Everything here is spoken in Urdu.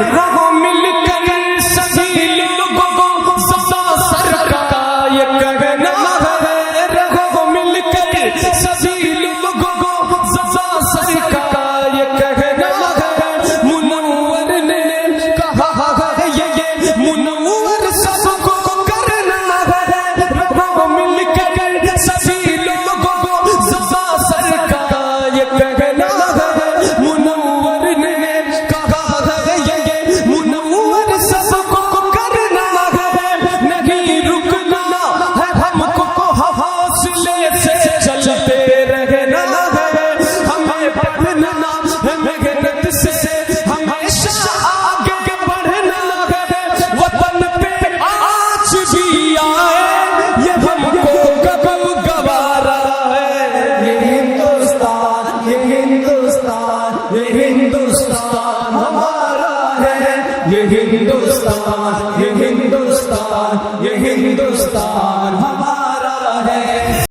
رہو مل کر سبھی لوگوں کو سر کا یہ کہنا ہے، رہو مل کر سبھی لوگوں کو سر کا یہ کہنا ہے، منور نے کہا ہے یہ منور سب کو کرنا ہے، رہو مل کر سبھی لوگوں کو سر کا یہ کہنا ہے، منور نے کہا ہے یہ منور سب کو کرنا ہے، نہیں رکنا ہے ہم کو حوصلے سے چلتے رہنا ہے، ہمیں پڑھنا ہے محنت سے ہمیشہ آگے بڑھنا ہے، وطن پہ آج بھی آئے یہ ہم کو گوارا ہے، یہ ہندوستان یہ ہندوستان یہ ہندوستان ہمارا ہے، یہ ہندوستان یہ ہندوستان یہ ہندوستان